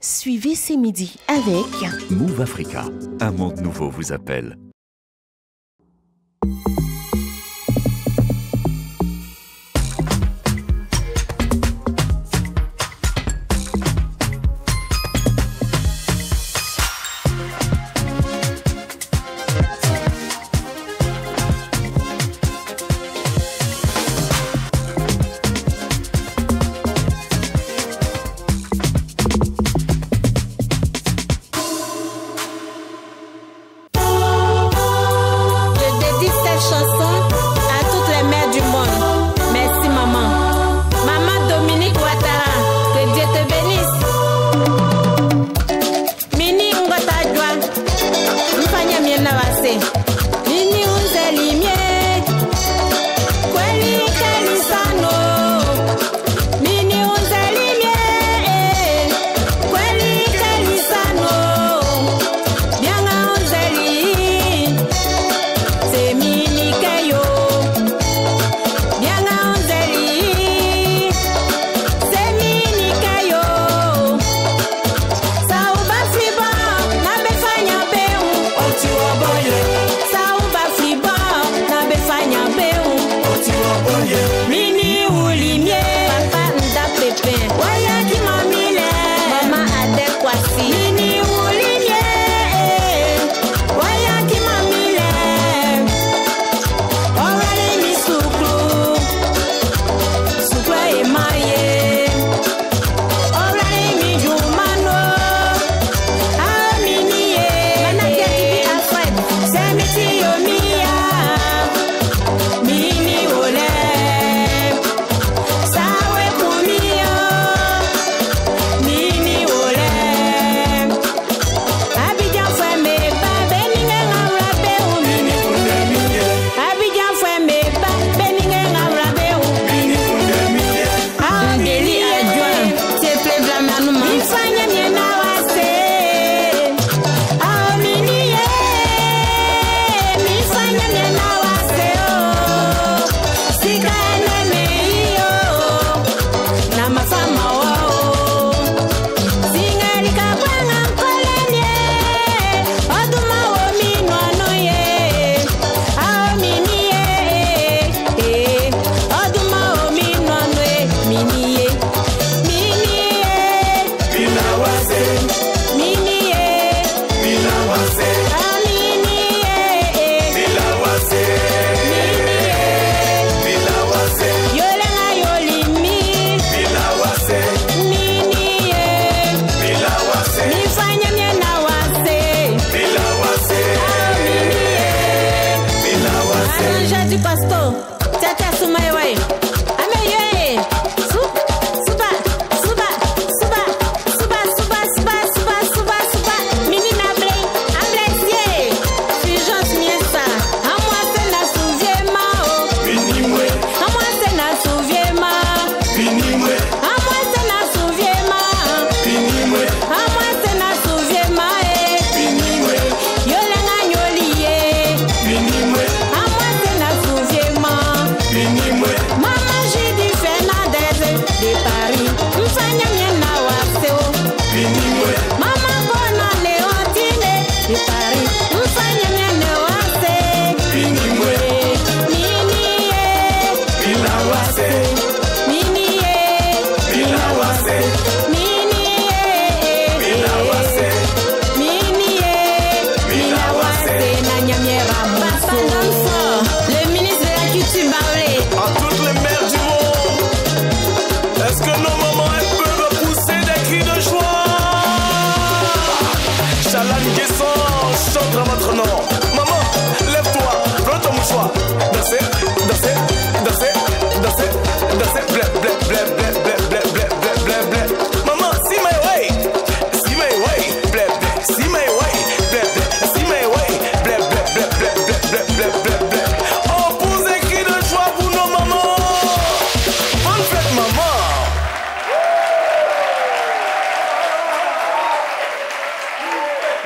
Suivez ces midis avec Move Africa. Un monde nouveau vous appelle.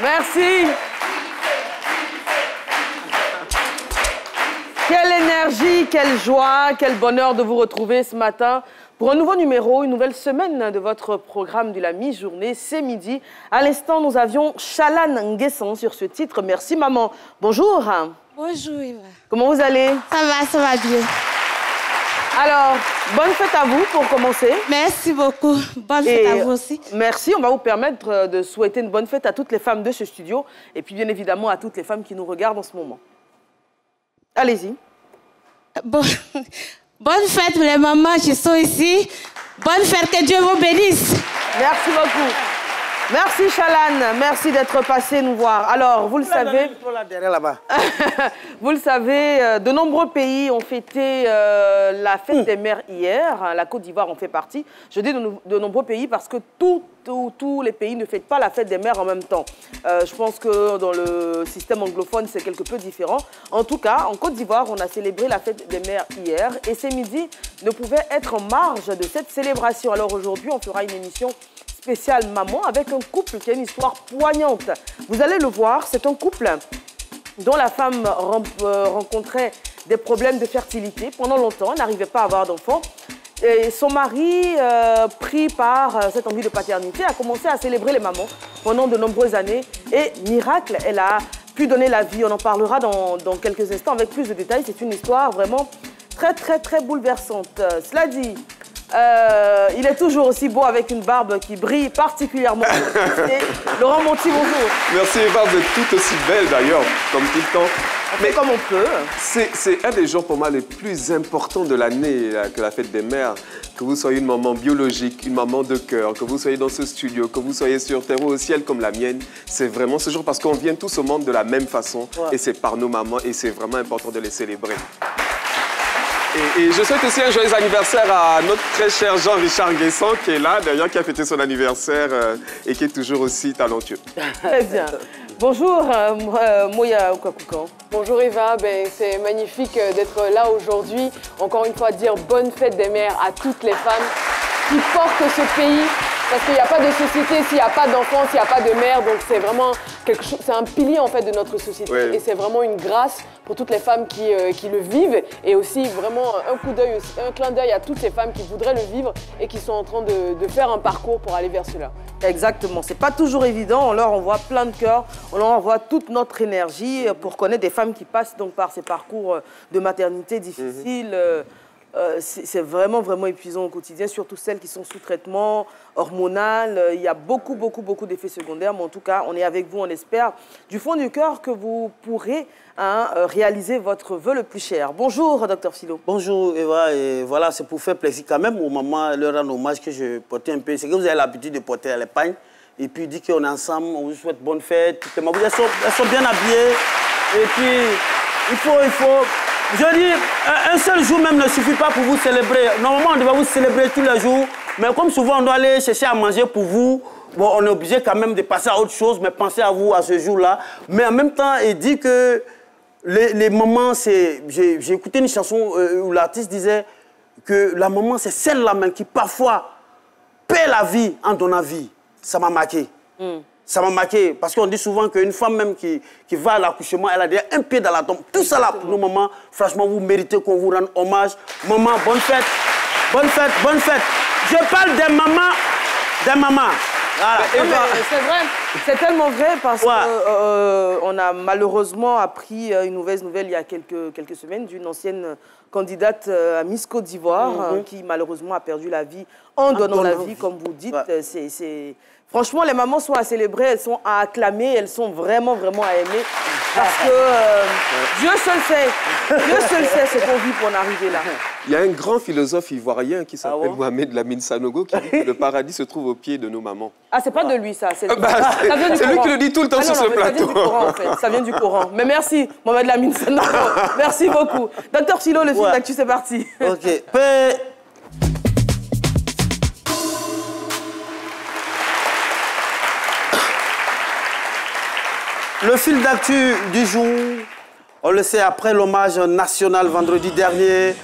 Merci. Quelle énergie, quelle joie, quel bonheur de vous retrouver ce matin Pour un nouveau numéro, une nouvelle semaine de votre programme de la mi-journée, c'est midi. À l'instant, nous avions Chalan Nguessan sur ce titre. Merci maman. Bonjour. Bonjour Eva. Comment vous allez? Ça va bien. Alors, bonne fête à vous pour commencer. Merci beaucoup. Bonne fête à vous aussi. Merci. On va vous permettre de souhaiter une bonne fête à toutes les femmes de ce studio et puis bien évidemment à toutes les femmes qui nous regardent en ce moment. Allez-y. Bon, bonne fête les mamans qui sont ici. Bonne fête, que Dieu vous bénisse. Merci beaucoup. Merci Chalan, merci d'être passé nous voir. Alors, vous le savez, vous le savez, de nombreux pays ont fêté la fête des mères hier. La Côte d'Ivoire en fait partie. Je dis de nombreux pays parce que tous les pays ne fêtent pas la fête des mères en même temps. Je pense que dans le système anglophone, c'est quelque peu différent. En tout cas, en Côte d'Ivoire, on a célébré la fête des mères hier et ces midis ne pouvaient être en marge de cette célébration. Alors aujourd'hui, on fera une émission spéciale maman avec un couple qui a une histoire poignante. Vous allez le voir, c'est un couple dont la femme rencontrait des problèmes de fertilité pendant longtemps, n'arrivait pas à avoir d'enfants. Et son mari, pris par cette envie de paternité, a commencé à célébrer les mamans pendant de nombreuses années. Et miracle, elle a pu donner la vie. On en parlera dans quelques instants avec plus de détails. C'est une histoire vraiment très bouleversante. Cela dit, il est toujours aussi beau avec une barbe qui brille particulièrement. Laurent Monti, bonjour. Merci Eva, vous êtes tout aussi belle d'ailleurs, comme tout le temps. Mais comme on peut. C'est un des jours pour moi les plus importants de l'année que la fête des mères. Que vous soyez une maman biologique, une maman de cœur, que vous soyez dans ce studio, que vous soyez sur terre ou au ciel comme la mienne. C'est vraiment ce jour parce qu'on vient tous au monde de la même façon. Ouais. Et c'est par nos mamans et c'est vraiment important de les célébrer. Et je souhaite aussi un joyeux anniversaire à notre très cher Jean-Richard Nguessan qui est là, d'ailleurs, qui a fêté son anniversaire et qui est toujours aussi talentueux. Très bien. Bonjour, Moya Oukakoukan. Bonjour Eva, c'est magnifique d'être là aujourd'hui. Encore une fois, dire bonne fête des mères à toutes les femmes qui portent ce pays. Parce qu'il n'y a pas de société s'il n'y a pas d'enfants, s'il n'y a pas de mère. Donc c'est vraiment quelque chose, c'est un pilier en fait de notre société. Oui. Et c'est vraiment une grâce pour toutes les femmes qui le vivent. Et aussi vraiment un coup d'œil, un clin d'œil à toutes ces femmes qui voudraient le vivre et qui sont en train de faire un parcours pour aller vers cela. Exactement, c'est pas toujours évident. On leur envoie plein de cœur, on leur envoie toute notre énergie pour connaître des femmes qui passent donc par ces parcours de maternité difficiles. C'est vraiment épuisant au quotidien, surtout celles qui sont sous traitement hormonal. Il y a beaucoup d'effets secondaires, mais en tout cas, on est avec vous, on espère du fond du cœur que vous pourrez réaliser votre vœu le plus cher. Bonjour, Dr Philo. Bonjour, Eva. Et voilà, c'est pour faire plaisir quand même aux mamans, leur rendre hommage que je portais un peu. C'est que vous avez l'habitude de porter à l'épargne. Et puis, dit qu'on est ensemble, on vous souhaite bonne fête. Toutes les mamans, elles sont bien habillées. Et puis, il faut... Je dis, un seul jour même ne suffit pas pour vous célébrer. Normalement, on devrait vous célébrer tous les jours. Mais comme souvent, on doit aller chercher à manger pour vous, bon, on est obligé quand même de passer à autre chose, mais pensez à vous à ce jour-là. Mais en même temps, il dit que les mamans, c'est... J'ai écouté une chanson où l'artiste disait que la maman, c'est celle-là même qui parfois paie la vie en donnant vie. Ça m'a marqué. Ça m'a marqué parce qu'on dit souvent qu'une femme même qui va à l'accouchement, elle a déjà un pied dans la tombe. Tout ça là pour nos mamans, franchement, vous méritez qu'on vous rende hommage. Maman, bonne fête, bonne fête, bonne fête. Je parle des mamans, des mamans. Voilà. C'est vrai, c'est tellement vrai parce qu'on a malheureusement appris une mauvaise nouvelle il y a quelques semaines d'une ancienne candidate à Miss Côte d'Ivoire qui malheureusement a perdu la vie en donnant la vie, comme vous dites. Ouais. Franchement, les mamans sont à célébrer, elles sont à acclamer, elles sont vraiment à aimer. Parce que Dieu seul sait ce qu'on vit pour en arriver là. Il y a un grand philosophe ivoirien qui s'appelle Mohamed Lamine Sanogo qui dit que le paradis se trouve au pied de nos mamans. Ah, c'est pas de lui ça, c'est lui qui le dit tout le temps sur ce plateau. Ça vient du Coran en fait, ça vient du Coran. Mais merci Mohamed Lamine Sanogo, merci beaucoup. Docteur Philo, le fil d'actu, c'est parti. Ok. Le fil d'actu du jour, on le sait, après l'hommage national vendredi dernier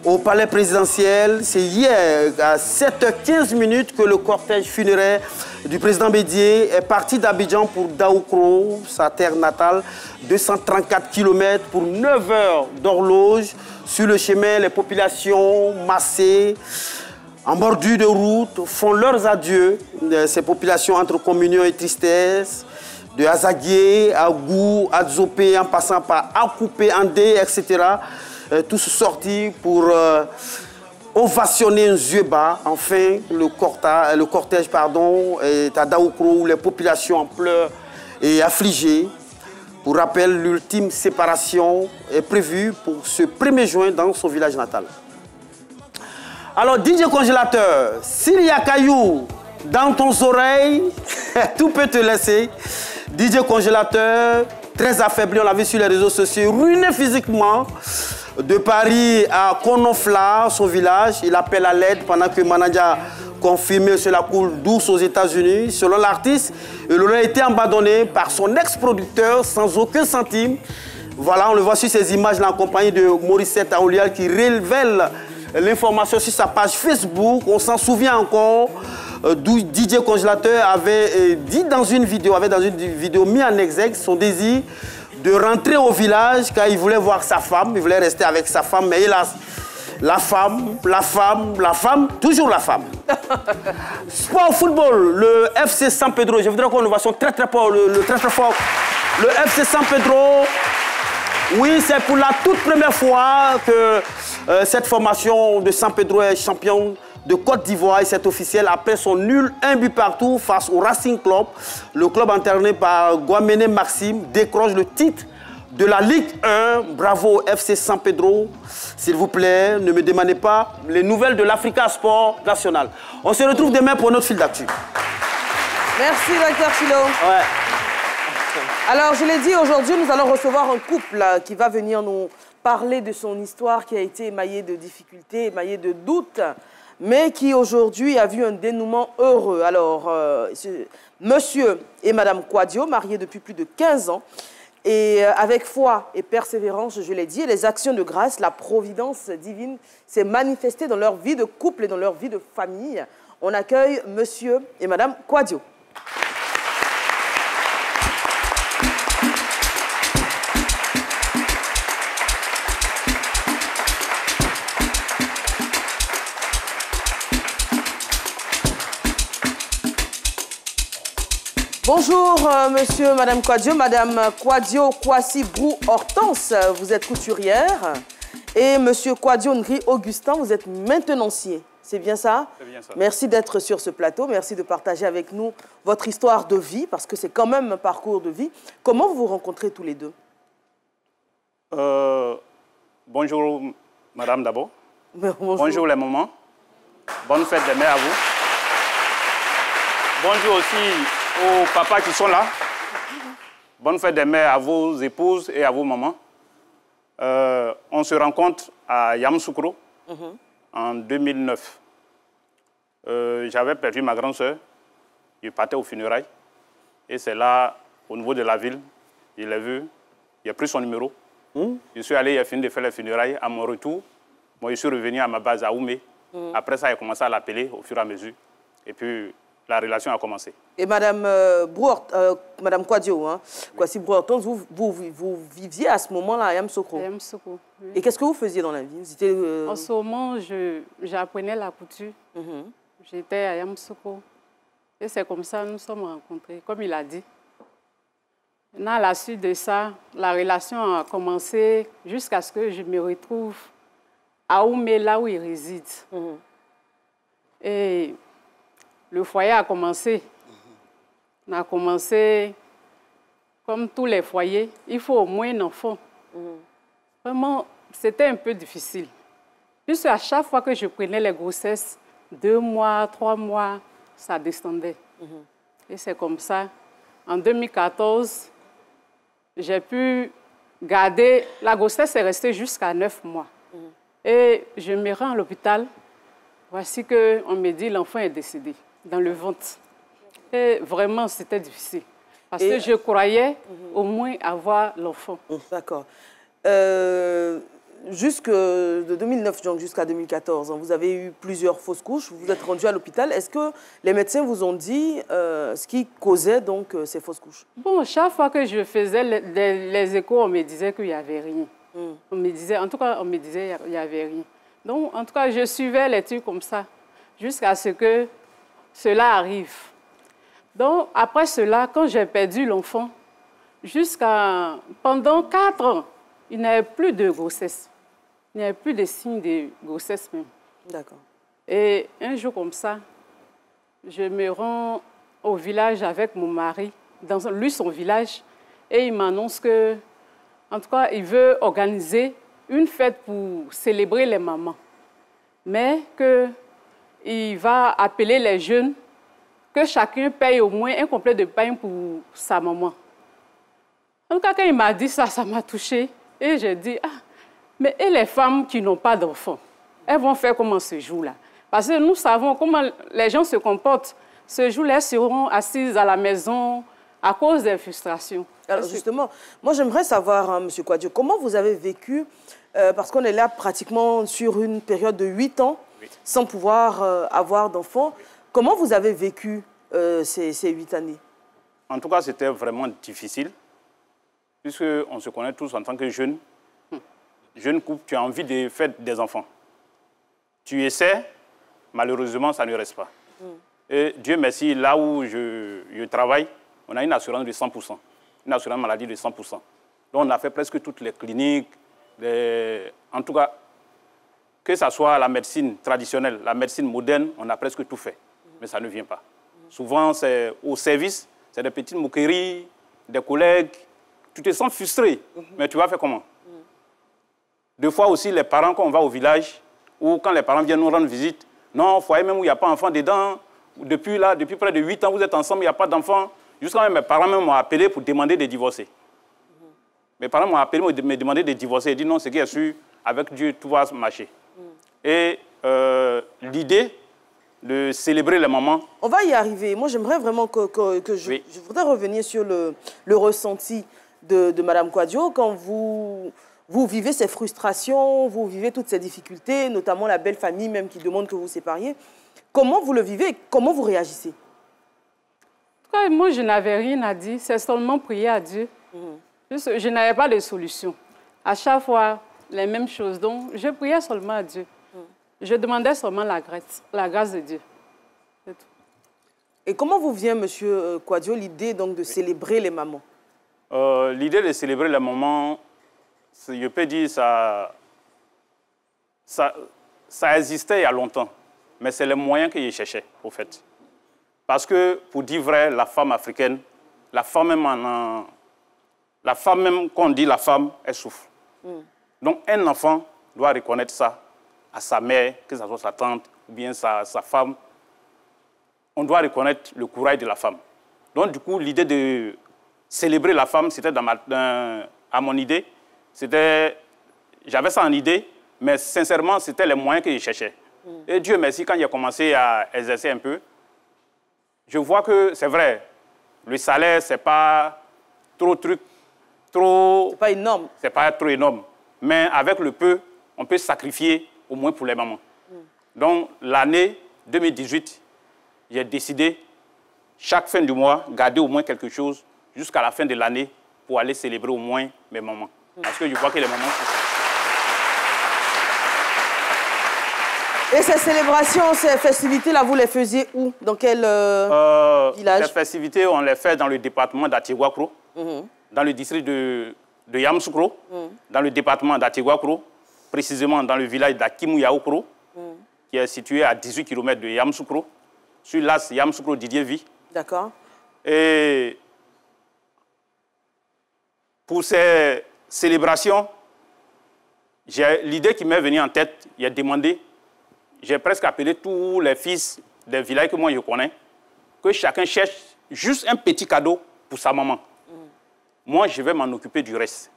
au palais présidentiel, c'est hier à 7h15 que le cortège funéraire du président Bédié est parti d'Abidjan pour Daoukro, sa terre natale, 234 km pour 9 heures d'horloge. Sur le chemin, les populations massées en bordure de route, font leurs adieux. Ces populations entre communion et tristesse, de Azaguié à Gou, à Dzopé, en passant par Akoupé, Andé, etc. Tous sortis pour ovationner un yeux bas. Enfin, le cortège est à Daoukro, où les populations en pleurs et affligées. Pour rappel, l'ultime séparation est prévue pour ce 1er juin dans son village natal. Alors, DJ Congélateur, s'il y a caillou dans ton oreille, tout peut te laisser. DJ Congélateur, très affaibli, on l'a vu sur les réseaux sociaux, ruiné physiquement. De Paris à Konofla, son village, il appelle à l'aide pendant que Manadja confirmé cela coule douce aux États-Unis. Selon l'artiste, il aurait été abandonné par son ex-producteur sans aucun centime. Voilà, on le voit sur ces images-là en compagnie de Morissette Aoulial qui révèle l'information sur sa page Facebook. On s'en souvient encore. DJ Congélateur avait dit dans une vidéo, mis en exergue son désir de rentrer au village car il voulait voir sa femme, il voulait rester avec sa femme, mais hélas, la femme, toujours la femme. Sport football, le FC San Pedro, je voudrais qu'on le voit son très fort, le FC San Pedro. Oui, c'est pour la toute première fois que cette formation de San Pedro est champion de Côte d'Ivoire et c'est officiel après son nul 1 but partout face au Racing Club. Le club entraîné par Guamene Maxime décroche le titre de la Ligue 1. Bravo FC San Pedro. S'il vous plaît, ne me demandez pas les nouvelles de l'Africa Sport National. On se retrouve demain pour notre fil d'actu. Merci, Dr Philo. Ouais. Alors, je l'ai dit, aujourd'hui, nous allons recevoir un couple qui va venir nous parler de son histoire qui a été émaillée de difficultés, émaillée de doutes, mais qui aujourd'hui a vu un dénouement heureux. Alors, monsieur et madame Quadio, mariés depuis plus de 15 ans, et avec foi et persévérance, je l'ai dit, et les actions de grâce, la providence divine s'est manifestée dans leur vie de couple et dans leur vie de famille. On accueille monsieur et madame Quadio. Bonjour, monsieur, madame Quadio. Madame Quadio Kwasi Brou Hortense, vous êtes couturière. Et monsieur Quadio Ngri Augustin, vous êtes maintenancier. C'est bien ça? C'est bien ça. Merci d'être sur ce plateau. Merci de partager avec nous votre histoire de vie, parce que c'est quand même un parcours de vie. Comment vous vous rencontrez tous les deux? Bonjour, madame d'abord. Bonjour les mamans. Bonne fête des mères à vous. Bonjour aussi aux papas qui sont là. Bonne fête des mères à vos épouses et à vos mamans. On se rencontre à Yamoussoukro en 2009. J'avais perdu ma grande sœur. Je partais aux funérailles. Et c'est là, au niveau de la ville, je l'ai vu. J'ai pris son numéro. Je suis allé, j'ai fini de faire les funérailles. À mon retour, moi, je suis revenu à ma base à Oumé. Après ça, j'ai commencé à l'appeler au fur et à mesure. Et puis, la relation a commencé. Et madame madame Quadio, hein, Kwasi Brou Hortense, vous viviez à ce moment-là à Yamoussoukro. À Yamoussoukro, oui. Et qu'est-ce que vous faisiez dans la vie? En ce moment, j'apprenais la couture. J'étais à Yamoussoukro. Et c'est comme ça que nous sommes rencontrés, comme il a dit. Maintenant, à la suite de ça, la relation a commencé jusqu'à ce que je me retrouve à Oumé, là où il réside. Et le foyer a commencé. On a commencé comme tous les foyers. Il faut au moins un enfant. Vraiment, c'était un peu difficile. Puisque à chaque fois que je prenais les grossesses, 2 mois, 3 mois, ça descendait. Et c'est comme ça. En 2014, j'ai pu garder... La grossesse est restée jusqu'à 9 mois. Et je me rends à l'hôpital. Voici qu'on me dit l'enfant est décédé dans le ventre. Et vraiment, c'était difficile. Parce que je croyais au moins avoir l'enfant. D'accord. Jusque de 2009 jusqu'à 2014, vous avez eu plusieurs fausses couches. Vous vous êtes rendu à l'hôpital. Est-ce que les médecins vous ont dit ce qui causait donc ces fausses couches? Bon, chaque fois que je faisais les échos, on me disait qu'il n'y avait rien. On me disait, en tout cas, on me disait qu'il n'y avait rien. Donc, en tout cas, je suivais les trucs comme ça. jusqu'à ce que cela arrive. Donc, après cela, quand j'ai perdu l'enfant, pendant 4 ans, il n'y avait plus de grossesse. Il n'y avait plus de signes de grossesse même. D'accord. Et un jour comme ça, je me rends au village avec mon mari, dans son village, et il m'annonce que, en tout cas, il veut organiser une fête pour célébrer les mamans. Mais qu'il va appeler les jeunes, que chacun paye au moins un complet de pain pour sa maman. En tout cas, quand il m'a dit ça, ça m'a touchée. Et j'ai dit, ah, mais et les femmes qui n'ont pas d'enfants, elles vont faire comment ce jour-là? Parce que nous savons comment les gens se comportent. Ce jour-là, elles seront assises à la maison à cause des frustrations. Alors justement, moi j'aimerais savoir, hein, M. Kouadio, comment vous avez vécu, parce qu'on est là pratiquement sur une période de 8 ans, sans pouvoir avoir d'enfants. Comment vous avez vécu ces 8 années? En tout cas, c'était vraiment difficile, puisqu'on se connaît tous en tant que jeunes. Jeune couple, tu as envie de faire des enfants. Tu essaies, malheureusement, ça ne reste pas. Et Dieu merci, là où je travaille, on a une assurance de 100%, une assurance maladie de 100%. Donc on a fait presque toutes les cliniques, en tout cas, que ce soit la médecine traditionnelle, la médecine moderne, on a presque tout fait. Mais ça ne vient pas. Souvent, c'est au service, c'est des petites moqueries, des collègues. Tu te sens frustré, mais tu vas faire comment? Des fois aussi, les parents, quand on va au village, ou quand les parents viennent nous rendre visite, non, foyer même où il n'y a pas d'enfant dedans, depuis près de 8 ans, vous êtes ensemble, il n'y a pas d'enfant. Jusqu'à même mes parents m'ont appelé pour demander de divorcer. Mes parents m'ont appelé pour me demander de divorcer. Ils disent non, c'est qui est sûr, avec Dieu, tout va marcher. Et l'idée de célébrer les mamans... On va y arriver. Moi, j'aimerais vraiment je voudrais revenir sur le ressenti de Mme Kouadio quand vous vivez ces frustrations, vous vivez toutes ces difficultés, notamment la belle famille même qui demande que vous sépariez. Comment vous le vivez et comment vous réagissez? En tout cas, moi, je n'avais rien à dire. C'est seulement prier à Dieu. Je n'avais pas de solution. À chaque fois, les mêmes choses. Donc, je priais seulement à Dieu. Je demandais seulement la grâce de Dieu. C'est tout. Et comment vous vient, M. Kouadio, l'idée donc de célébrer les mamans? L'idée de célébrer les mamans, je peux dire, ça existait il y a longtemps. Mais c'est le moyen que je cherchais, au fait. Parce que, pour dire vrai, la femme africaine, la femme même, quand on dit la femme, elle souffre. Donc, un enfant doit reconnaître ça à sa mère, que ce soit sa tante ou bien sa femme. On doit reconnaître le courage de la femme. Donc, du coup, l'idée de célébrer la femme, c'était à mon idée. J'avais ça en idée, mais sincèrement, c'était les moyens que je cherchais. Et Dieu merci, quand j'ai commencé à exercer un peu, je vois que c'est vrai, le salaire, c'est pas c'est pas énorme. C'est pas trop énorme. Mais avec le peu, on peut sacrifier au moins pour les mamans. Donc, l'année 2018, j'ai décidé, chaque fin du mois, garder au moins quelque chose jusqu'à la fin de l'année pour aller célébrer au moins mes mamans. Parce que je vois que les mamans... Et ces célébrations, ces festivités-là, vous les faisiez où? Dans quel village? Ces festivités, on les fait dans le département d'Atigouakro, dans le district de Yamoussoukro, dans le département d'Atigouakro, précisément dans le village d'Akimou-Yaoukro, qui est situé à 18 km de Yamoussoukro, sur l'as Yamoussoukro-Didier-Vie. D'accord. Et pour ces célébrations, l'idée qui m'est venue en tête, j'ai demandé, j'ai presque appelé tous les fils des villages que moi je connais, que chacun cherche juste un petit cadeau pour sa maman. Moi, je vais m'en occuper du reste.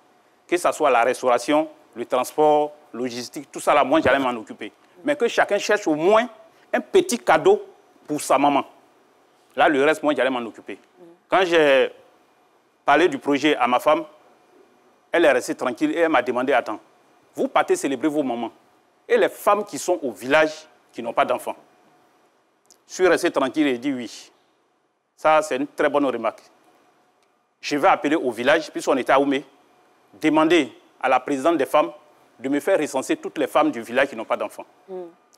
Que ce soit la restauration, le transport, logistique, tout ça là, moi j'allais m'en occuper. Mais que chacun cherche au moins un petit cadeau pour sa maman. Là, le reste, moi j'allais m'en occuper. Quand j'ai parlé du projet à ma femme, elle est restée tranquille et elle m'a demandé, attends, vous partez célébrer vos mamans. Et les femmes qui sont au village, qui n'ont pas d'enfants. Je suis resté tranquille et dit oui. Ça, c'est une très bonne remarque. Je vais appeler au village, puisqu'on était à Oumé, demander à la présidente des femmes de me faire recenser toutes les femmes du village qui n'ont pas d'enfants.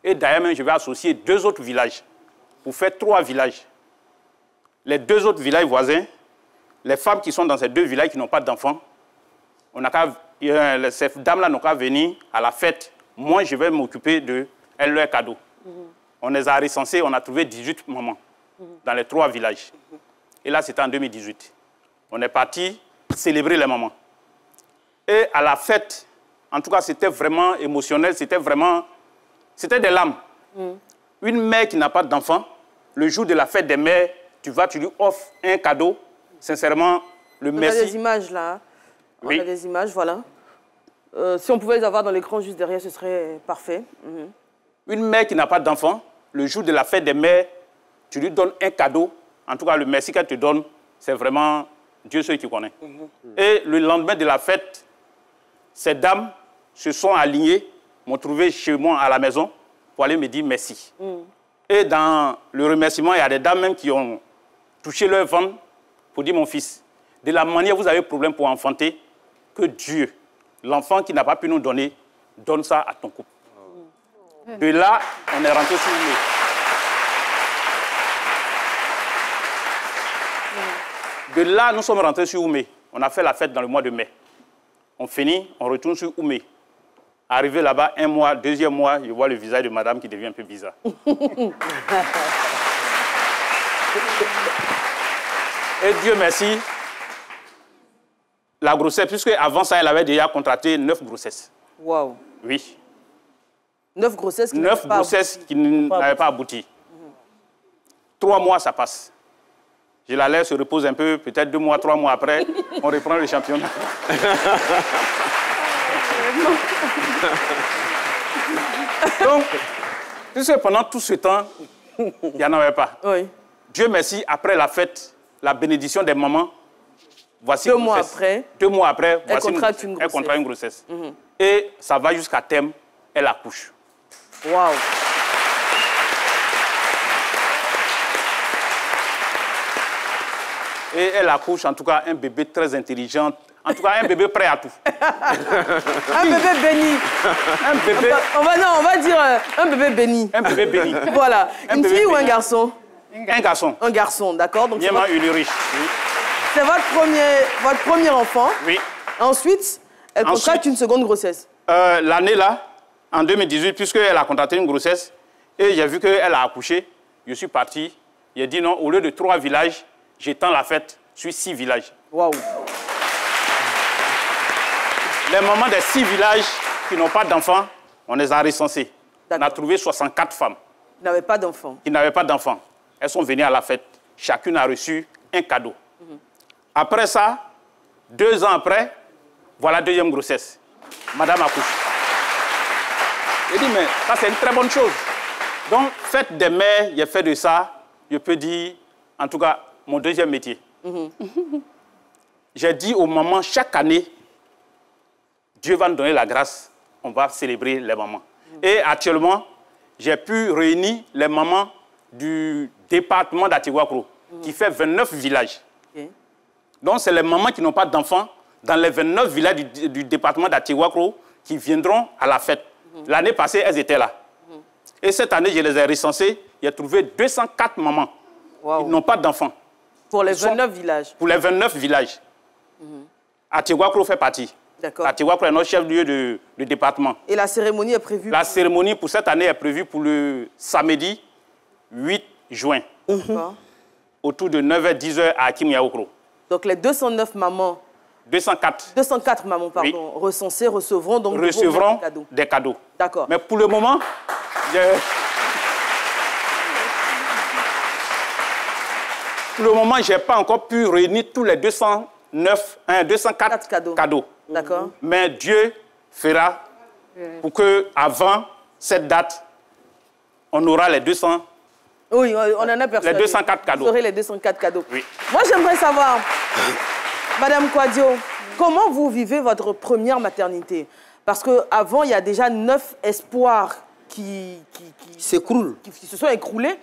Et d'ailleurs, même, je vais associer 2 autres villages pour faire 3 villages. Les 2 autres villages voisins, les femmes qui sont dans ces 2 villages qui n'ont pas d'enfants, ces dames-là n'ont qu'à venir à la fête. Moi, je vais m'occuper de leurs cadeaux. On les a recensés, on a trouvé 18 mamans dans les 3 villages. Et là, c'était en 2018. On est parti célébrer les mamans. Et à la fête, en tout cas, c'était vraiment émotionnel, c'était des larmes. Une mère qui n'a pas d'enfant, le jour de la fête des mères, tu lui offres un cadeau. Sincèrement, le merci. On a des images là. Oui. On a des images, voilà. Si on pouvait les avoir dans l'écran juste derrière, ce serait parfait. Une mère qui n'a pas d'enfant, le jour de la fête des mères, tu lui donnes un cadeau. En tout cas, le merci qu'elle te donne, c'est vraiment Dieu seul qui connaît. Et le lendemain de la fête, ces dames se sont alignées, m'ont trouvé chez moi à la maison pour aller me dire merci. Et dans le remerciement, il y a des dames même qui ont touché leur ventre pour dire, mon fils, de la manière où vous avez problème pour enfanter, que Dieu, l'enfant qui n'a pas pu nous donner, donne ça à ton couple. De là, on est rentré sur Oumé. De là, nous sommes rentrés sur Oumé. On a fait la fête dans le mois de mai. On finit, on retourne sur Oumé. Arrivé là-bas, 1 mois, 2e mois, je vois le visage de madame qui devient un peu bizarre. Et Dieu merci, la grossesse, puisque avant ça, elle avait déjà contracté 9 grossesses. Waouh. Oui. 9 grossesses qui 9 grossesses qui n'avaient pas abouti. 3 mois, ça passe. Je la laisse se repose un peu, peut-être 2 mois, 3 mois après, on reprend le championnat. Donc, puisque pendant tout ce temps, il n'y en avait pas. Oui. Dieu merci, après la fête, la bénédiction des mamans, voici 2 mois après, 2 mois après, elle voici contracte une grossesse. Et ça va jusqu'à terme, elle accouche. Waouh. Et elle accouche, en tout cas, un bébé très intelligent. En tout cas, un bébé prêt à tout. Un bébé béni. Un bébé... On va dire un bébé béni. Un bébé béni. Voilà. Une fille ou un garçon? Un garçon. Un garçon, d'accord. Donc Niema Ulrich. Oui. C'est votre premier enfant. Oui. Ensuite, elle contracte une seconde grossesse. L'année là, en 2018, puisqu'elle a contracté une grossesse, et j'ai vu qu'elle a accouché, je suis parti. J'ai dit non, au lieu de 3 villages, j'étends la fête sur 6 villages. Waouh. Les mamans des 6 villages qui n'ont pas d'enfants, on les a recensés. On a trouvé 64 femmes. Qui n'avaient pas d'enfants. Qui n'avaient pas d'enfants. Elles sont venues à la fête. Chacune a reçu un cadeau. Après ça, 2 ans après, voilà 2e grossesse. Madame accouche. J'ai dit, mais ça, c'est une très bonne chose. Donc, fête des mères, j'ai fait de ça, je peux dire, en tout cas, mon 2e métier. J'ai dit aux mamans, chaque année, Dieu va nous donner la grâce, on va célébrer les mamans. Et actuellement, j'ai pu réunir les mamans du département d'Atigouakro, qui fait 29 villages. Donc, c'est les mamans qui n'ont pas d'enfants dans les 29 villages du département d'Atigouakro qui viendront à la fête. L'année passée, elles étaient là. Et cette année, je les ai recensées. J'ai trouvé 204 mamans qui n'ont pas d'enfants. Pour les 29 villages. Pour les 29 villages. Atigouakro fait partie. D'accord. Atigouakro est notre chef-lieu de département. Et la cérémonie est prévue? La cérémonie pour cette année est prévue pour le samedi 8 juin. Autour de 9h-10h à Hakim Yaoukro. Donc les 209 mamans... 204 mamans, pardon, oui, recensées recevront donc des cadeaux. D'accord. Mais pour le moment, je n'ai pas encore pu réunir tous les 204 cadeaux. D'accord. Mais Dieu fera pour qu'avant cette date, on aura les 200. Oui, on en a persuadé. Les 204 cadeaux. Vous aurez les 204 cadeaux. Oui. Moi, j'aimerais savoir, Madame Kouadio, comment vous vivez votre première maternité? Parce qu'avant, il y a déjà 9 espoirs qui se sont écroulés.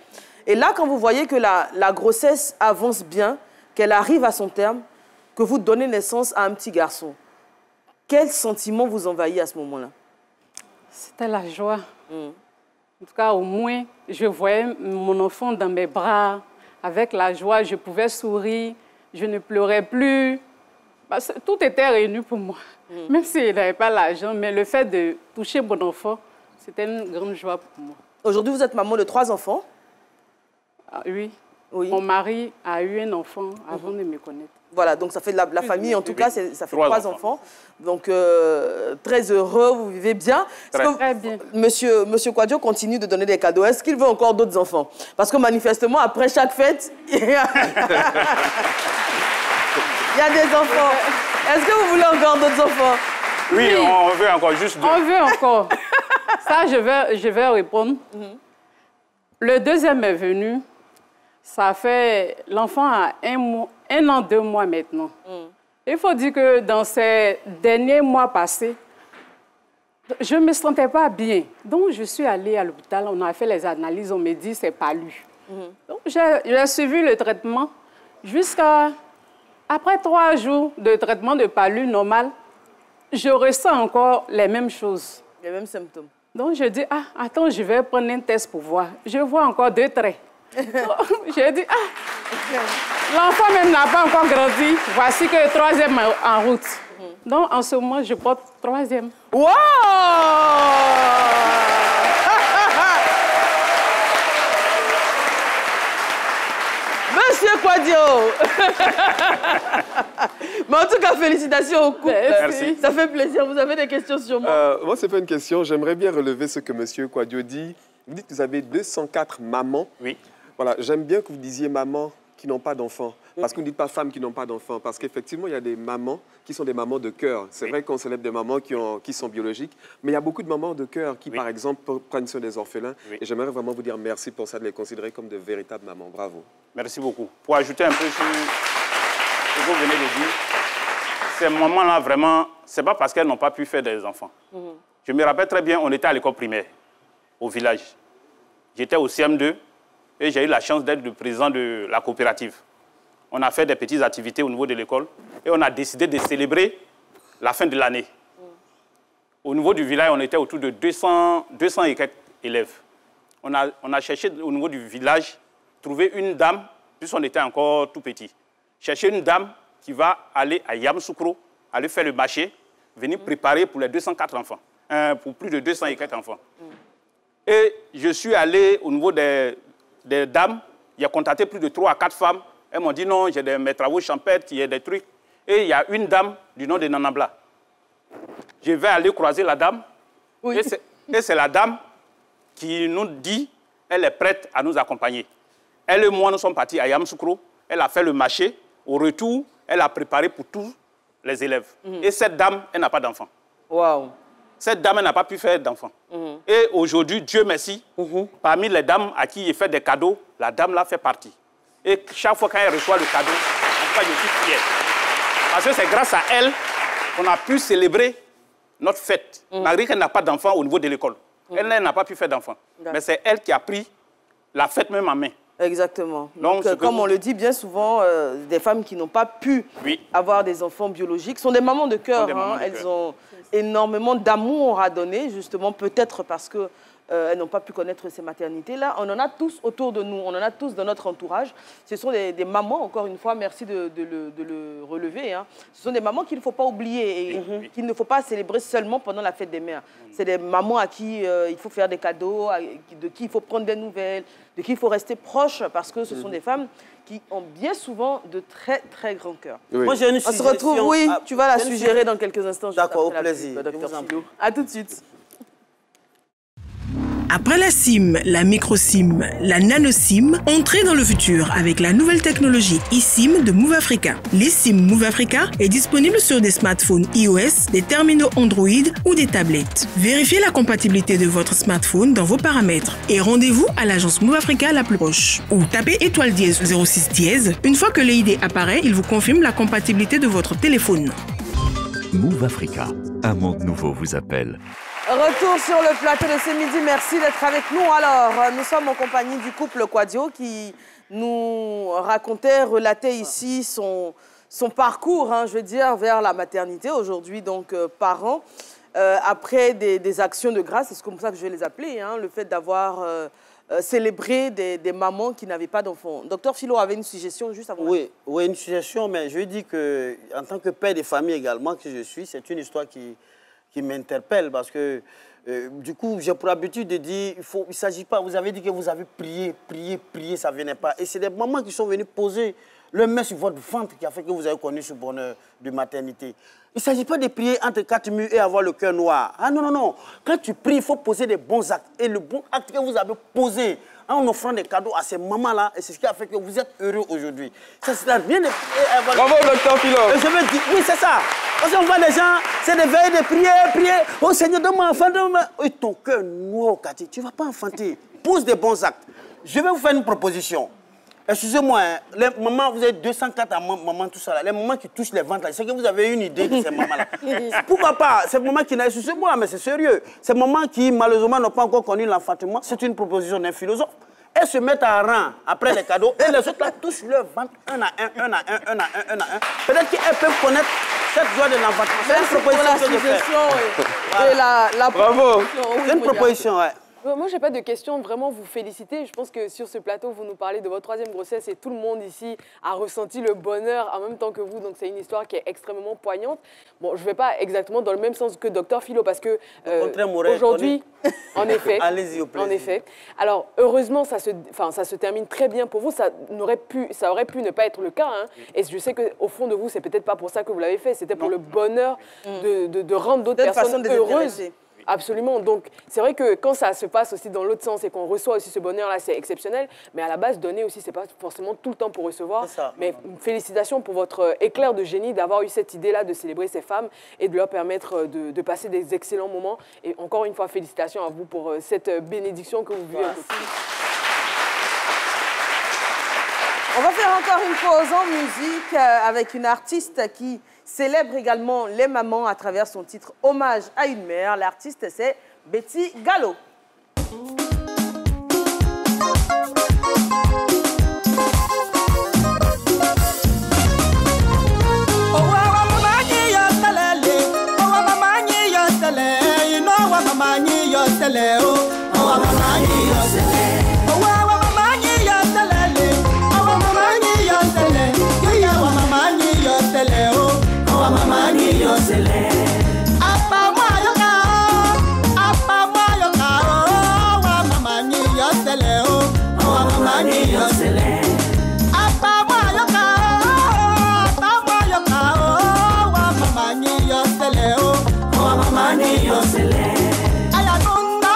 Et là, quand vous voyez que la grossesse avance bien, qu'elle arrive à son terme, que vous donnez naissance à un petit garçon, quel sentiment vous envahit à ce moment-là? C'était la joie. En tout cas, au moins, je voyais mon enfant dans mes bras, avec la joie, je pouvais sourire, je ne pleurais plus. Parce que tout était réuni pour moi. Même s'il n'avait pas l'argent, mais le fait de toucher mon enfant, c'était une grande joie pour moi. Aujourd'hui, vous êtes maman de 3 enfants. Ah, oui. Oui. Mon mari a eu un enfant avant de me connaître. Voilà, donc ça fait de la famille, en tout cas, ça fait 3 enfants. Donc, très heureux, vous vivez bien. Très bien. Monsieur Kouadio continue de donner des cadeaux. Est-ce qu'il veut encore d'autres enfants? Parce que manifestement, après chaque fête, il y a des enfants. Est-ce que vous voulez encore d'autres enfants? Oui, on veut encore juste 2. On veut encore. Ça, je vais répondre. Le deuxième est venu. Ça fait... L'enfant a 1 an, 2 mois maintenant. Il faut dire que dans ces derniers mois passés, je ne me sentais pas bien. Donc, je suis allée à l'hôpital. On a fait les analyses. On me dit que c'est palu. Donc, j'ai suivi le traitement jusqu'à... Après 3 jours de traitement de palu normal, je ressens encore les mêmes choses. Les mêmes symptômes. Donc, je dis, ah, attends, je vais prendre un test pour voir. Je vois encore 2 traits. J'ai dit, ah, l'enfant même n'a pas encore grandi. Voici que le 3e est en route. Donc, en ce moment, je porte 3e. Wow! Monsieur Kouadio! Mais en tout cas, félicitations au couple. Merci. Ça fait plaisir. Vous avez des questions sur moi? Moi, ce n'est pas une question. J'aimerais bien relever ce que Monsieur Kouadio dit. Vous dites que vous avez 204 mamans. Oui. Voilà, j'aime bien que vous disiez mamans qui n'ont pas d'enfants. Parce que vous ne dites pas femmes qui n'ont pas d'enfants. Parce qu'effectivement, il y a des mamans qui sont des mamans de cœur. C'est vrai qu'on célèbre des mamans qui sont biologiques. Mais il y a beaucoup de mamans de cœur qui, par exemple, prennent soin des orphelins. Et j'aimerais vraiment vous dire merci pour ça, de les considérer comme de véritables mamans. Bravo. Merci beaucoup. Pour ajouter un peu sur ce que vous venez de dire, ces mamans-là, vraiment, ce n'est pas parce qu'elles n'ont pas pu faire des enfants. Je me rappelle très bien, on était à l'école primaire, au village. J'étais au CM2 et j'ai eu la chance d'être le président de la coopérative. On a fait des petites activités au niveau de l'école et on a décidé de célébrer la fin de l'année. Au niveau du village, on était autour de 200 et quelques élèves. On a cherché au niveau du village, trouver une dame, puisqu'on était encore tout petit, chercher une dame qui va aller à Yamoussoukro, aller faire le marché, venir préparer pour les 204 enfants, pour plus de 200 et quelques enfants. Et je suis allé au niveau des dames, j'ai contacté plus de 3 à 4 femmes. Elles m'ont dit non, j'ai mes travaux champêtres, il y a des trucs. Et il y a une dame du nom de Nanambla. Je vais aller croiser la dame. Oui. Et c'est la dame qui nous dit, elle est prête à nous accompagner. Elle et moi, nous sommes partis à Yamoussoukro. Elle a fait le marché. Au retour, elle a préparé pour tous les élèves. Et cette dame, elle n'a pas d'enfant. Waouh. Cette dame, elle n'a pas pu faire d'enfant. Et aujourd'hui, Dieu merci, parmi les dames à qui il fait des cadeaux, la dame là fait partie. Et chaque fois qu'elle reçoit le cadeau, en tout cas, je suis fier. Parce que c'est grâce à elle qu'on a pu célébrer notre fête, malgré qu'elle n'a pas d'enfant au niveau de l'école. Elle n'a pas pu faire d'enfant. Mais c'est elle qui a pris la fête même en main. Exactement. Donc comme on le dit bien souvent, des femmes qui n'ont pas pu avoir des enfants biologiques sont des mamans de cœur. Elles ont énormément d'amour à donner, justement, peut-être parce que elles n'ont pas pu connaître ces maternités-là. On en a tous autour de nous, on en a tous dans notre entourage. Ce sont des mamans, encore une fois, merci de le relever. Ce sont des mamans qu'il ne faut pas oublier et qu'il ne faut pas célébrer seulement pendant la fête des mères. C'est des mamans à qui il faut faire des cadeaux, de qui il faut prendre des nouvelles, de qui il faut rester proche, parce que ce sont des femmes qui ont bien souvent de très, très grands cœurs. Moi, j'ai une On se retrouve, oui, tu vas la suggérer dans quelques instants. D'accord, au plaisir. À tout de suite. Après la SIM, la micro-SIM, la nano-SIM, entrez dans le futur avec la nouvelle technologie eSIM de Move Africa. l'eSIM Move Africa est disponible sur des smartphones iOS, des terminaux Android ou des tablettes. Vérifiez la compatibilité de votre smartphone dans vos paramètres et rendez-vous à l'agence Move Africa la plus proche. Ou tapez étoile dièse 06 dièse. Une fois que l'ID apparaît, il vous confirme la compatibilité de votre téléphone. Move Africa, un monde nouveau vous appelle. Retour sur le plateau de ce midi. Merci d'être avec nous. Alors, nous sommes en compagnie du couple Kouadio qui nous relatait ici son parcours, je veux dire, vers la maternité. Aujourd'hui, donc, parents. après des actions de grâce, c'est comme ça que je vais les appeler, hein, le fait d'avoir célébré des mamans qui n'avaient pas d'enfants. Docteur Philo avait une suggestion juste avant. Oui, une suggestion, mais je dis que en tant que père de famille également que je suis, c'est une histoire qui m'interpelle parce que du coup, j'ai pour habitude de dire, il ne s'agit pas, vous avez dit que vous avez prié, ça ne venait pas. Et c'est des mamans qui sont venues poser leur main sur votre ventre qui a fait que vous avez connu ce bonheur de maternité. Il ne s'agit pas de prier entre quatre murs et avoir le cœur noir. Ah non, non, non. Quand tu pries, il faut poser des bons actes. Et le bon acte que vous avez posé en offrant des cadeaux à ces mamans-là, et c'est ce qui a fait que vous êtes heureux aujourd'hui. Ça, c'est bien de prier. Bravo, docteur Philo. Et je veux dire, oui, c'est ça. Parce qu'on voit des gens, c'est des veilles de prier. Oh Seigneur, donne-moi un enfant, donne-moi. Et ton cœur noir, Cathy, tu ne vas pas enfanter. Pose des bons actes. Je vais vous faire une proposition. Excusez-moi, hein, les mamans, vous avez 204 mamans, tout ça là. Les mamans qui touchent les ventres là, c'est que vous avez une idée de ces mamans-là. Pourquoi pas? Ces mamans qui n'ont, excusez-moi, mais c'est sérieux. Ces mamans qui, malheureusement, n'ont pas encore connu l'enfantement, c'est une proposition d'un philosophe. Elles se mettent à rang après les cadeaux et les autres là touchent leur ventre un à un. Peut-être qu'elles peuvent connaître cette joie de l'enfantement. C'est une proposition que je fais. La Bravo. C'est une proposition, ouais. Moi, je n'ai pas de questions, vraiment vous féliciter. Je pense que sur ce plateau, vous nous parlez de votre troisième grossesse et tout le monde ici a ressenti le bonheur en même temps que vous. Donc, c'est une histoire qui est extrêmement poignante. Bon, je ne vais pas exactement dans le même sens que Dr Philo parce que aujourd'hui, en effet, allez-y au plaisir. En effet. Alors, heureusement, ça se termine très bien pour vous. Ça aurait pu ne pas être le cas. Hein. Et je sais qu'au fond de vous, c'est peut-être pas pour ça que vous l'avez fait. C'était pour le bonheur de rendre d'autres personnes heureuses. Absolument. Donc, c'est vrai que quand ça se passe aussi dans l'autre sens et qu'on reçoit aussi ce bonheur-là, c'est exceptionnel. Mais à la base, donner aussi, c'est pas forcément tout le temps pour recevoir. Mais félicitations pour votre éclair de génie d'avoir eu cette idée-là de célébrer ces femmes et de leur permettre de passer des excellents moments. Et encore une fois, félicitations à vous pour cette bénédiction que vous vivez. On va faire encore une pause en musique avec une artiste qui célèbre également les mamans à travers son titre « Hommage à une mère ». L'artiste, c'est Betty Gallo. Ayatunda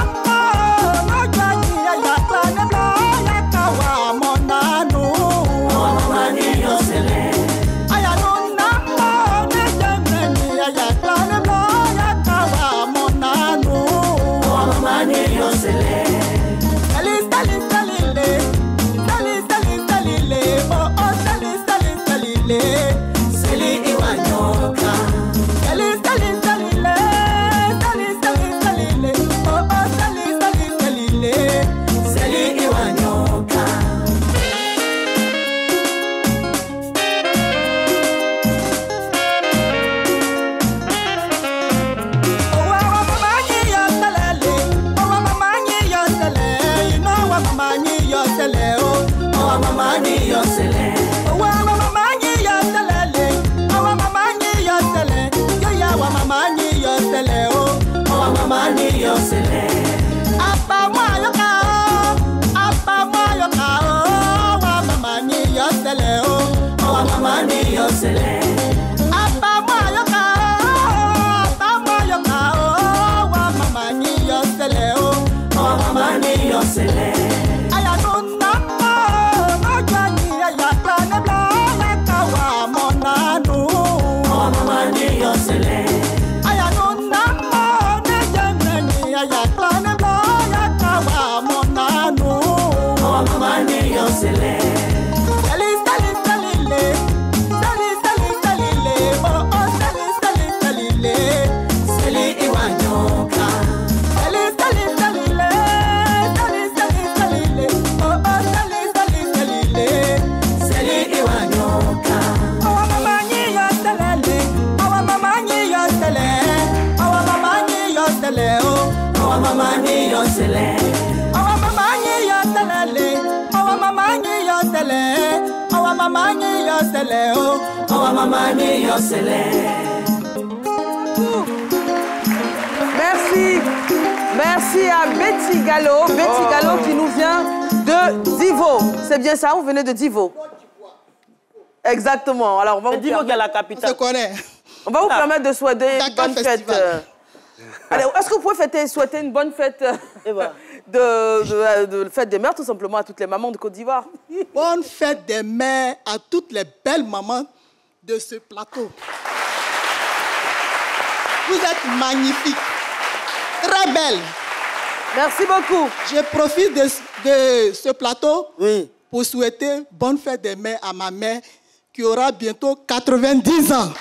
yosele oh. Awa mama ni yosele. Merci. Merci à Betty Gallo. Betty Gallo qui nous vient de Divo. C'est bien ça, vous venez de Divo? Exactement. Alors, on va vous Divo qui est la capitale. On va vous permettre de souhaiter une bonne fête. Alors, est-ce que vous pouvez souhaiter une bonne fête de fête des mères, tout simplement, à toutes les mamans de Côte d'Ivoire? Bonne fête des mères à toutes les belles mamans de ce plateau. Vous êtes magnifiques, très belles. Merci beaucoup. Je profite de ce plateau pour souhaiter bonne fête des mères à ma mère qui aura bientôt 90 ans.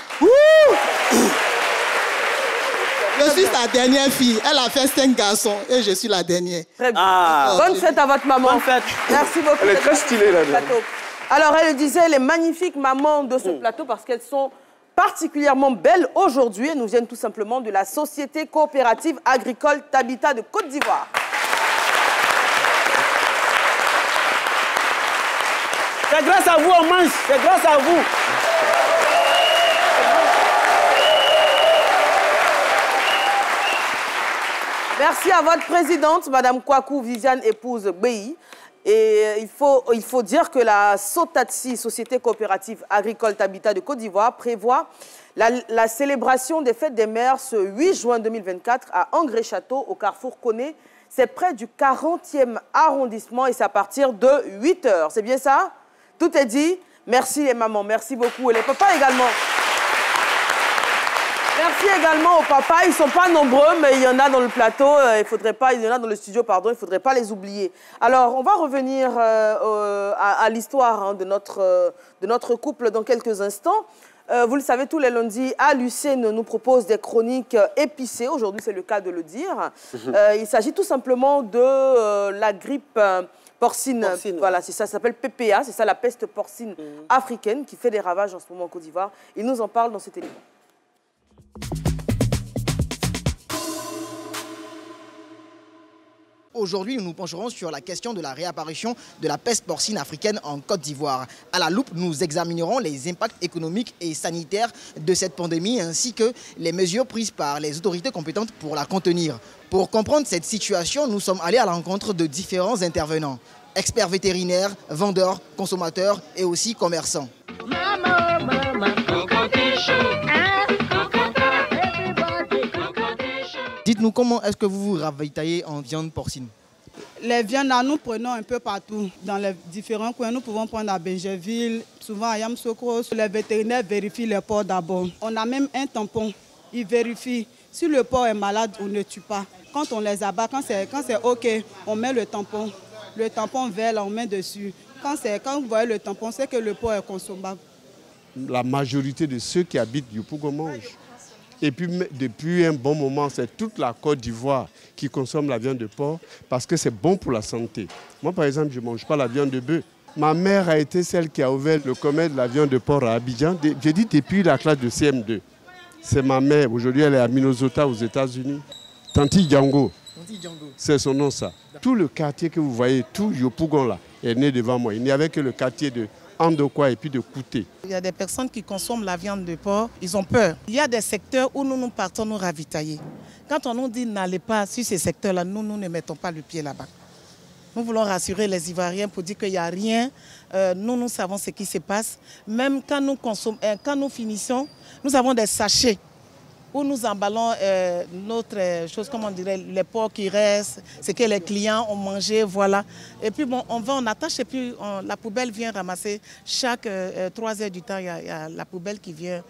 Je suis sa dernière fille. Elle a fait 5 garçons et je suis la dernière. Très bien. Bonne fête à votre maman. Bonne fête. Merci beaucoup. Elle est très stylée là. Alors, elle disait les magnifiques mamans de ce plateau parce qu'elles sont particulièrement belles aujourd'hui. Elles nous viennent tout simplement de la Société coopérative agricole Tabita de Côte d'Ivoire. C'est grâce à vous, on mange. C'est grâce à vous. Merci à votre présidente, Madame Kwaku Viviane, épouse Gbei. Et il faut dire que la SOTATSI, Société coopérative agricole Tabita de Côte d'Ivoire, prévoit la célébration des fêtes des mères ce 8 juin 2024 à Angré-Château, au carrefour Koné. C'est près du 40e arrondissement et c'est à partir de 8 h. C'est bien ça? Tout est dit. Merci les mamans, merci beaucoup. Et les papas également. Merci également aux papas. Ils ne sont pas nombreux, mais il y en a dans le plateau. Il y en a dans le studio, pardon. Il ne faudrait pas les oublier. Alors, on va revenir à l'histoire de notre couple dans quelques instants. Vous le savez, tous les lundis, Lucène nous propose des chroniques épicées. Aujourd'hui, c'est le cas de le dire. Il s'agit tout simplement de la grippe porcine. Voilà, c'est ça s'appelle PPA. C'est ça, la peste porcine africaine qui fait des ravages en ce moment en Côte d'Ivoire. Il nous en parle dans cet élément. Aujourd'hui, nous nous pencherons sur la question de la réapparition de la peste porcine africaine en Côte d'Ivoire. À la loupe, nous examinerons les impacts économiques et sanitaires de cette pandémie ainsi que les mesures prises par les autorités compétentes pour la contenir. Pour comprendre cette situation, nous sommes allés à l'encontre de différents intervenants. Experts vétérinaires, vendeurs, consommateurs et aussi commerçants. Dites-nous, comment est-ce que vous vous ravitaillez en viande porcine? Les viandes, nous prenons un peu partout, dans les différents coins. Nous pouvons prendre à Benjerville, souvent à Yamoussoukro. Les vétérinaires vérifient les porcs d'abord. On a même un tampon. Ils vérifient si le porc est malade ou ne tue pas. Quand on les abat, quand c'est OK, on met le tampon. Le tampon vert, là, on met dessus. Quand vous voyez le tampon, c'est que le porc est consommable. La majorité de ceux qui habitent Yopougon mangent. Et puis, depuis un bon moment, c'est toute la Côte d'Ivoire qui consomme la viande de porc parce que c'est bon pour la santé. Moi, par exemple, je ne mange pas la viande de bœuf. Ma mère a été celle qui a ouvert le commerce de la viande de porc à Abidjan. J'ai dit depuis la classe de CM2. C'est ma mère. Aujourd'hui, elle est à Minnesota, aux États-Unis. Tanti Django. C'est son nom, ça. Tout le quartier que vous voyez, tout Yopougon là, est né devant moi. Il n'y avait que le quartier de Andokwa et puis de Kouté. Il y a des personnes qui consomment la viande de porc, ils ont peur. Il y a des secteurs où nous partons nous ravitailler. Quand on nous dit n'allez pas sur ces secteurs-là, nous ne mettons pas le pied là-bas. Nous voulons rassurer les Ivoiriens pour dire qu'il n'y a rien. Nous savons ce qui se passe. Même quand nous finissons, nous avons des sachets où nous emballons notre chose, comment on dirait, les porcs qui restent, ce que les clients ont mangé, voilà. Et puis bon, on attache et puis la poubelle vient ramasser. Chaque 3 heures du temps, il y a la poubelle qui vient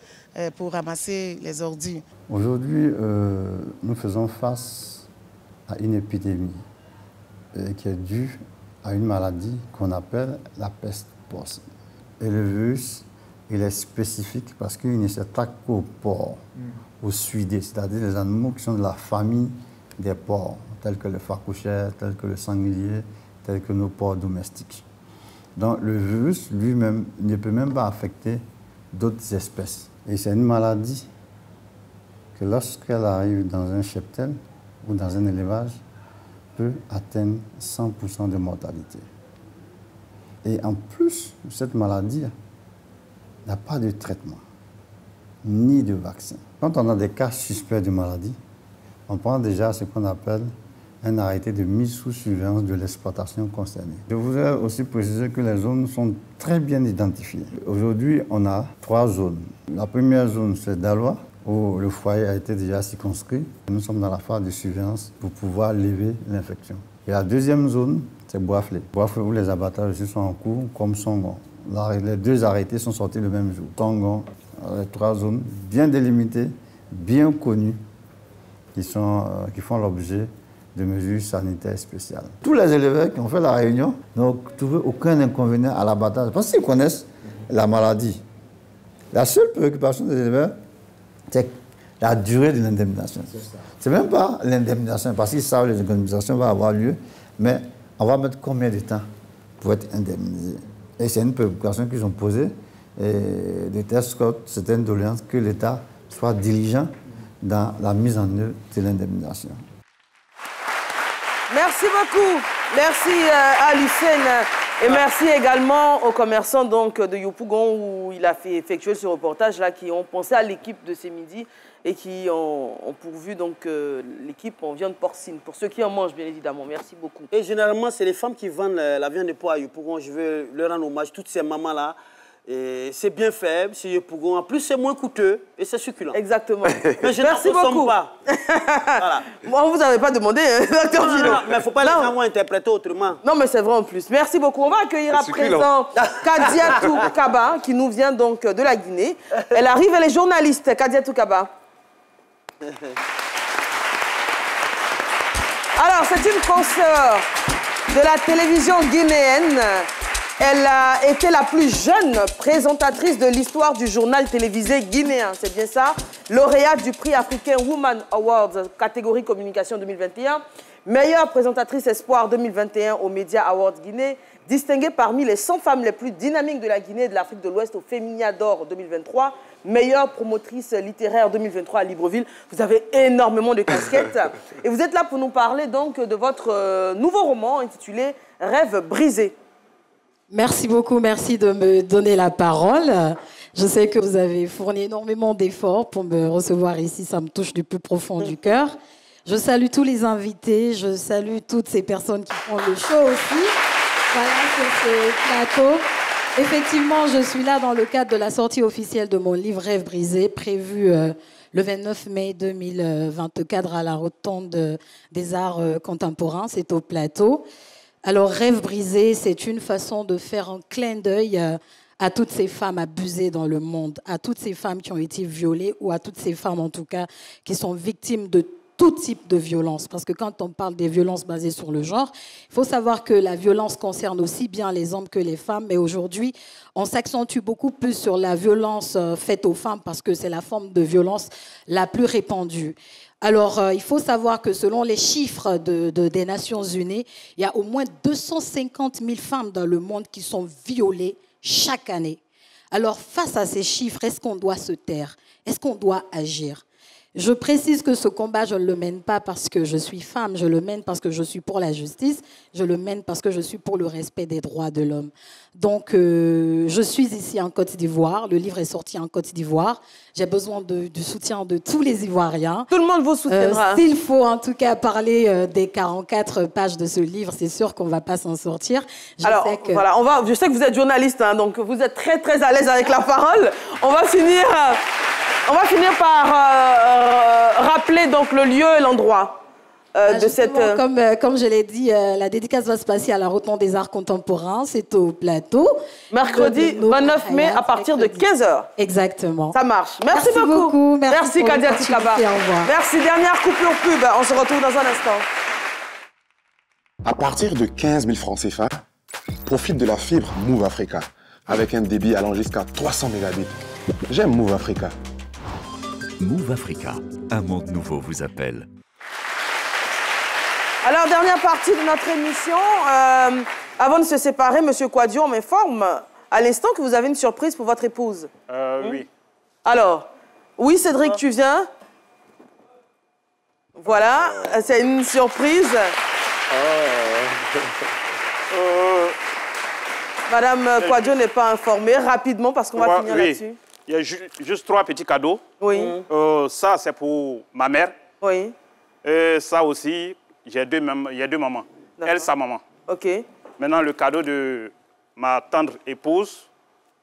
pour ramasser les ordures. Aujourd'hui, nous faisons face à une épidémie qui est due à une maladie qu'on appelle la peste porcine. Et le virus, il est spécifique parce qu'il ne s'attaque qu'aux porcs, aux suidés, c'est-à-dire les animaux qui sont de la famille des porcs, tels que le phacouchère, tels que le sanglier, tels que nos porcs domestiques. Donc le virus lui-même ne peut même pas affecter d'autres espèces. Et c'est une maladie que lorsqu'elle arrive dans un cheptel ou dans un élevage, peut atteindre 100% de mortalité. Et en plus de cette maladie, n'a pas de traitement, ni de vaccin. Quand on a des cas suspects de maladie, on prend déjà ce qu'on appelle un arrêté de mise sous surveillance de l'exploitation concernée. Je voudrais aussi préciser que les zones sont très bien identifiées. Aujourd'hui, on a 3 zones. La première zone, c'est Daloa, où le foyer a été déjà circonscrit. Nous sommes dans la phase de surveillance pour pouvoir lever l'infection. Et la deuxième zone, c'est Boaflé. Boaflé, où les abattages aussi sont en cours, comme Songon. Les 2 arrêtés sont sortis le même jour. Songon, les 3 zones bien délimitées, bien connues, qui font l'objet de mesures sanitaires spéciales. Tous les éleveurs qui ont fait la réunion n'ont trouvé aucun inconvénient à l'abattage parce qu'ils connaissent la maladie. La seule préoccupation des éleveurs, c'est la durée de l'indemnisation. Ce n'est même pas l'indemnisation, parce qu'ils savent que l'indemnisation va avoir lieu, mais on va mettre combien de temps pour être indemnisé. Et c'est une préoccupation qu'ils ont posée, et de telle sorte, c'est une doléance que l'État soit diligent dans la mise en œuvre de l'indemnisation. Merci beaucoup. Merci à Lucène. Et merci également aux commerçants donc, de Yopougon où il a fait effectuer ce reportage-là, qui ont pensé à l'équipe de ce midi et qui ont pourvu donc l'équipe en viande porcine, pour ceux qui en mangent bien évidemment. Merci beaucoup. Et généralement, c'est les femmes qui vendent la viande de porc à Yopougon. Je veux leur rendre hommage, toutes ces mamans-là. C'est bien fait, c'est Yopougon. En plus, c'est moins coûteux et c'est succulent. Exactement. Mais je n'en consomme pas. Voilà. Moi, vous n'avez pas demandé, docteur Gino. Non, mais il ne faut pas les avoir interprétés autrement. Non, mais c'est vrai en plus. Merci beaucoup. On va accueillir à présent Kadiatou Kaba, qui nous vient donc de la Guinée. Elle arrive, elle est journaliste. Kadiatou Kaba. Alors, c'est une consoeur de la télévision guinéenne. Elle a été la plus jeune présentatrice de l'histoire du journal télévisé guinéen. C'est bien ça. Lauréate du prix African Woman Awards, catégorie communication 2021. Meilleure présentatrice espoir 2021 aux Media Awards Guinée. Distinguée parmi les 100 femmes les plus dynamiques de la Guinée et de l'Afrique de l'Ouest au Féminia d'Or 2023. Meilleure promotrice littéraire 2023 à Libreville. Vous avez énormément de casquettes. Et vous êtes là pour nous parler donc de votre nouveau roman intitulé Rêve brisé. Merci beaucoup, merci de me donner la parole. Je sais que vous avez fourni énormément d'efforts pour me recevoir ici, ça me touche du plus profond du cœur. Je salue tous les invités, je salue toutes ces personnes qui font le show aussi. Voilà, sur ce plateau. Effectivement, je suis là dans le cadre de la sortie officielle de mon livre Rêve brisé, prévu le 29 mai 2024 à la Rotonde des Arts Contemporains, c'est au plateau. Alors, Rêve brisé, c'est une façon de faire un clin d'œil à toutes ces femmes abusées dans le monde, à toutes ces femmes qui ont été violées ou à toutes ces femmes, en tout cas, qui sont victimes de tout type de violence. Parce que quand on parle des violences basées sur le genre, il faut savoir que la violence concerne aussi bien les hommes que les femmes. Mais aujourd'hui, on s'accentue beaucoup plus sur la violence faite aux femmes parce que c'est la forme de violence la plus répandue. Alors, il faut savoir que selon les chiffres des Nations Unies, il y a au moins 250 000 femmes dans le monde qui sont violées chaque année. Alors, face à ces chiffres, est-ce qu'on doit se taire? Est-ce qu'on doit agir? Je précise que ce combat, je ne le mène pas parce que je suis femme, je le mène parce que je suis pour la justice, je le mène parce que je suis pour le respect des droits de l'homme. Donc, je suis ici en Côte d'Ivoire, le livre est sorti en Côte d'Ivoire, j'ai besoin du soutien de tous les Ivoiriens. Tout le monde vous soutiendra. S'il faut en tout cas parler des 44 pages de ce livre, c'est sûr qu'on ne va pas s'en sortir. Alors, voilà, je sais que vous êtes journaliste, hein, donc vous êtes très très à l'aise avec la parole. On va finir par rappeler donc le lieu et l'endroit de cette... Comme je l'ai dit, la dédicace va se passer à la Rotonde des Arts Contemporains, c'est au plateau. Mercredi 29 mai à partir de 15h. Exactement. Ça marche. Merci beaucoup. Merci Kadiatou Kaba. Merci. Dernière coupure pub. On se retrouve dans un instant. À partir de 15 000 francs CFA, profite de la fibre Move Africa avec un débit allant jusqu'à 300 mégabits. J'aime Move Africa. Move Africa, un monde nouveau vous appelle. Alors, dernière partie de notre émission. Avant de se séparer, M. Kouadio, on m'informe à l'instant que vous avez une surprise pour votre épouse. Oui. Alors, oui, Cédric, tu viens? Voilà, c'est une surprise. Madame Kouadio n'est pas informée. Rapidement, parce qu'on va finir là-dessus. Il y a juste 3 petits cadeaux. Oui. Ça, c'est pour ma mère. Oui. Et ça aussi, il y a deux mamans. Elle, sa maman. OK. Maintenant, le cadeau de ma tendre épouse,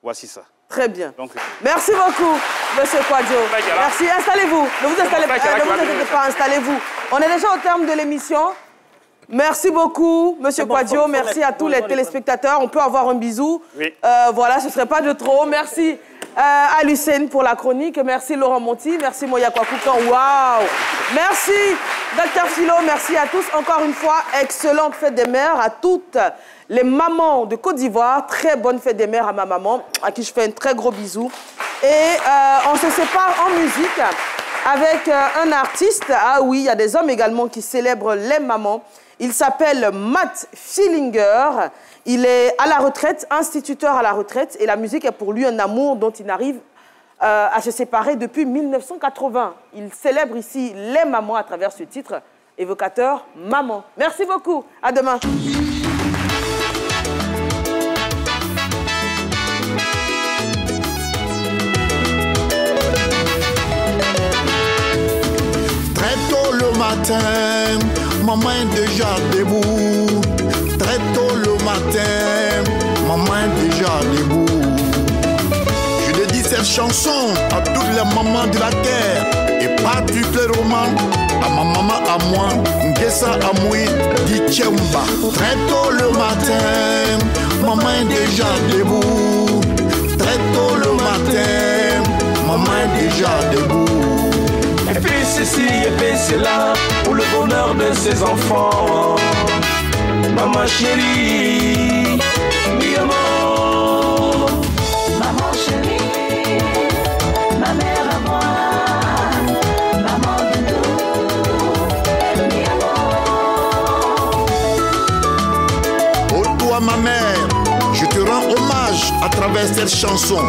voici ça. Très bien. Donc, merci beaucoup, Monsieur Kouadio. Merci. Installez-vous. Ne vous inquiétez pas, installez-vous. On est déjà au terme de l'émission. Merci beaucoup, Monsieur Kouadio. Merci à tous les téléspectateurs. On peut avoir un bisou. Oui. Voilà, ce ne serait pas de trop. Merci à Lucène pour la chronique. Merci Laurent Monti. Merci Moya Kwakoukan. Waouh. Merci Dr Philo. Merci à tous. Encore une fois, excellente fête des mères à toutes les mamans de Côte d'Ivoire. Très bonne fête des mères à ma maman, à qui je fais un très gros bisou. Et on se sépare en musique avec un artiste. Ah oui, il y a des hommes également qui célèbrent les mamans. Il s'appelle Matt Fillinger. Il est à la retraite, instituteur à la retraite. Et la musique est pour lui un amour dont il n'arrive à se séparer depuis 1980. Il célèbre ici les mamans à travers ce titre évocateur Maman. Merci beaucoup. À demain. Très tôt le matin, maman est déjà debout. Très tôt le matin, maman est déjà debout. Je dédie cette chanson à toutes les mamans de la terre et particulièrement à ma maman à moi, Ngessa Amoui Dichemba. Très tôt le matin, maman est déjà debout. Très tôt le matin, maman est déjà debout. Et puis ceci et puis cela pour le bonheur de ses enfants. Maman chérie, mi amour. Maman chérie, ma mère à moi. Maman doudou, mi amour. Oh toi ma mère, je te rends hommage à travers cette chanson.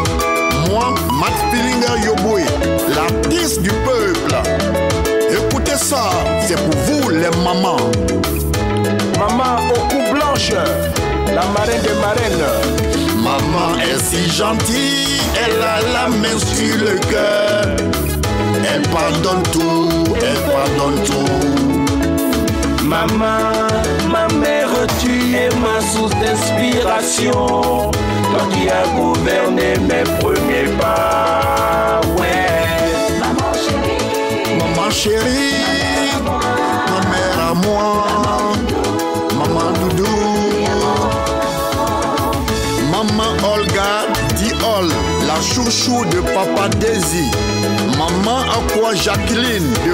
Moi, Matt Fillinger Yoboué, l'artiste du peuple. Écoutez ça, c'est pour vous les mamans. Maman au cou blanche, la marraine des marraines. Maman est si gentille, elle a la main sur le cœur. Elle pardonne tout, elle pardonne tout. Maman, ma mère, tu es ma source d'inspiration. Toi qui as gouverné mes premiers pas, ouais. Maman chérie, ma mère à moi, maman doudou. Maman Olga Diol, la chouchou de papa Daisy. Maman Aqua Jacqueline de